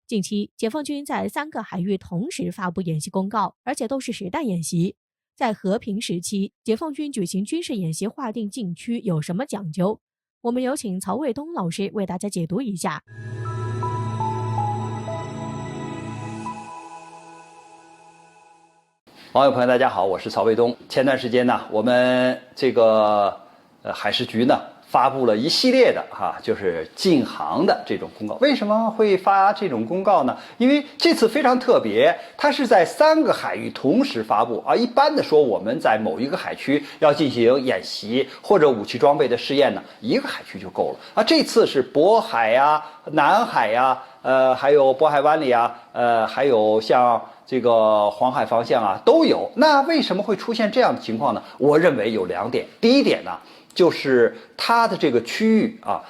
近期，解放军在3个海域同时发布演习公告，而且都是实弹演习。在和平时期，解放军举行军事演习划定禁区有什么讲究？我们有请曹卫东老师为大家解读一下。网友朋友大家好，我是曹卫东。前段时间呢，我们这个海事局呢发布了一系列的就是禁航的这种公告。为什么会发这种公告呢？因为这次非常特别，它是在3个海域同时发布啊。一般的说，我们在某一个海区要进行演习或者武器装备的试验呢，一个海区就够了啊。这次是渤海呀、南海呀，还有渤海湾里啊，还有像这个黄海方向啊都有。那为什么会出现这样的情况呢？我认为有2点。第一点呢，就是它的这个区域啊，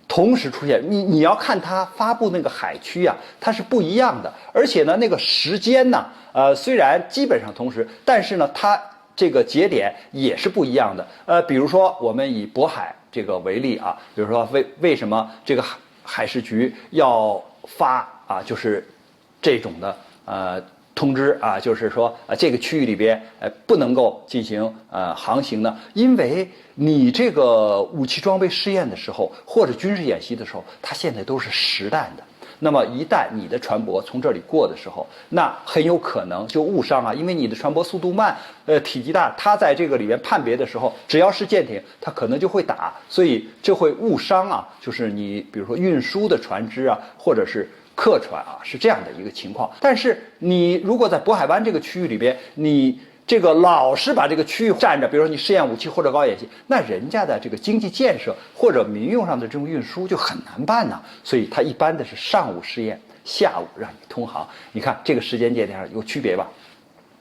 同时出现，你要看它发布那个海区啊，它是不一样的，而且呢，那个时间呢，虽然基本上同时，但是呢，它这个节点也是不一样的。比如说我们以渤海这个为例啊，比如说为什么这个海事局要发啊，就是这种的通知啊，就是说这个区域里边不能够进行航行呢？因为你这个武器装备试验的时候或者军事演习的时候，它现在都是实弹的。那么一旦你的船舶从这里过的时候，那很有可能就误伤啊，因为你的船舶速度慢，体积大，它在这个里面判别的时候，只要是舰艇，它可能就会打，所以这会误伤啊。就是你比如说运输的船只啊，或者是客船啊，是这样的一个情况。但是你如果在渤海湾这个区域里边，你这个老是把这个区域占着，比如说你试验武器或者搞演习，那人家的这个经济建设或者民用上的这种运输就很难办呢。所以它一般的是上午试验，下午让你通航。你看这个时间节点上有区别吧？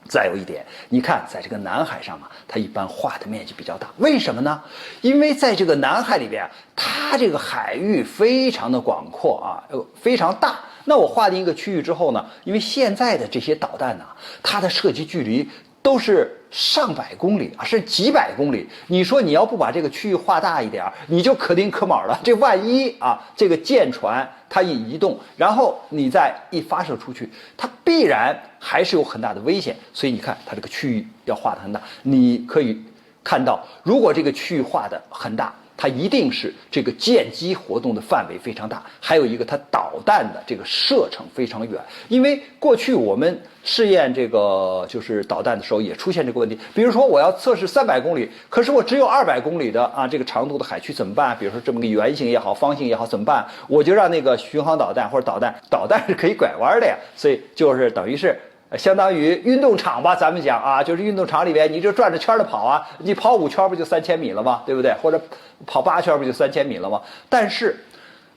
再有一点，你看在这个南海上啊，它一般划的面积比较大。为什么呢？因为在这个南海里边，它这个海域非常的广阔啊，非常大。那我划定一个区域之后呢，因为现在的这些导弹呢，它的射击距离都是上百公里啊，是几百公里。你说你要不把这个区域划大一点，你就可丁可卯了。这万一啊，这个舰船它一移动，然后你再一发射出去，它必然还是有很大的危险。所以你看，它这个区域要画得很大。你可以看到，如果这个区域画得很大，它一定是这个舰机活动的范围非常大，还有一个它导弹的这个射程非常远。因为过去我们试验这个就是导弹的时候也出现这个问题，比如说我要测试300公里，可是我只有200公里的这个长度的海区怎么办？比如说这么个圆形也好，方形也好，怎么办？我就让那个巡航导弹或者导弹是可以拐弯的呀，所以就是等于是相当于运动场吧，咱们讲啊，就是运动场里边你就转着圈的跑啊，你跑5圈不就3000米了吗？对不对？或者跑8圈不就3000米了吗？但是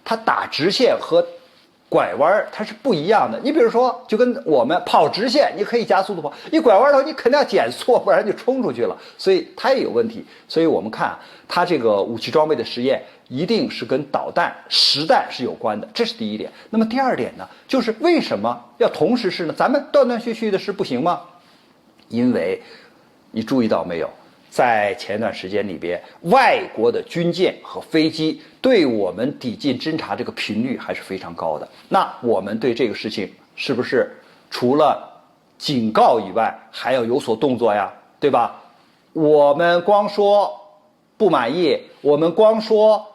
它打直线和拐弯它是不一样的。你比如说，就跟我们跑直线，你可以加速度跑，一拐弯头你肯定要减速，不然就冲出去了，所以它也有问题。所以我们看它这个武器装备的实验，一定是跟导弹实弹是有关的，这是第一点。那么第二点呢，就是为什么要同时试呢？咱们断断续续的试不行吗？因为你注意到没有，在前段时间里边，外国的军舰和飞机对我们抵近侦察这个频率还是非常高的。那我们对这个事情是不是除了警告以外，还要有所动作呀？对吧？我们光说不满意，我们光说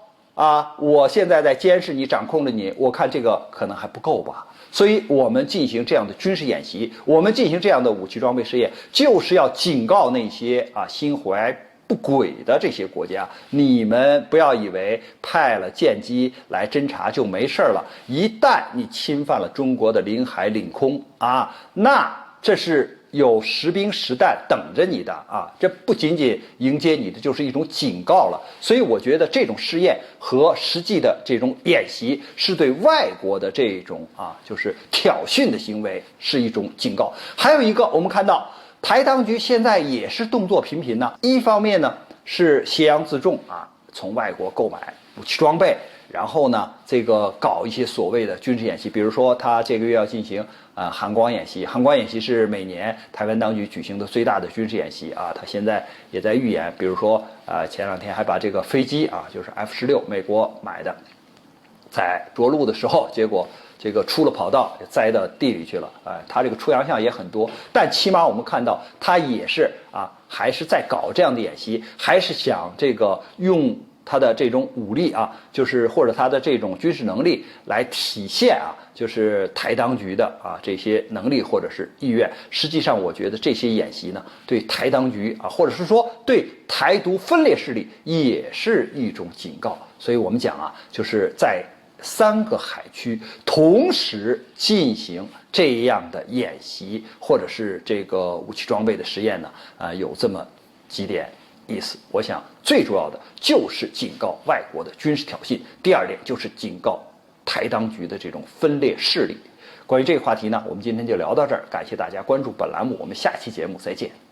我现在在监视你，掌控着你，我看这个可能还不够吧。所以我们进行这样的军事演习，我们进行这样的武器装备试验，就是要警告那些心怀不轨的这些国家，你们不要以为派了舰机来侦察就没事了，一旦你侵犯了中国的领海领空那这是有实兵实弹等着你的这不仅仅迎接你的，就是一种警告了。所以我觉得这种试验和实际的这种演习是对外国的这种就是挑衅的行为是一种警告。还有一个，我们看到台当局现在也是动作频频呢。一方面呢是挟洋自重从外国购买武器装备，然后呢这个搞一些所谓的军事演习，比如说他这个月要进行含光演习。含光演习是每年台湾当局举行的最大的军事演习他现在也在预演，比如说前2天还把这个飞机就是 F-16美国买的，在着陆的时候，结果这个出了跑道栽到地里去了，他这个出洋相也很多，但起码我们看到他也是还是在搞这样的演习，还是想这个用他的这种武力就是或者他的这种军事能力来体现就是台当局的这些能力或者是意愿。实际上，我觉得这些演习呢，对台当局或者是说对台独分裂势力也是一种警告。所以我们讲就是在3个海区同时进行这样的演习或者是这个武器装备的实验呢，有这么几点意思。我想最主要的就是警告外国的军事挑衅，第2点就是警告台当局的这种分裂势力。关于这个话题呢，我们今天就聊到这儿，感谢大家关注本栏目，我们下期节目再见。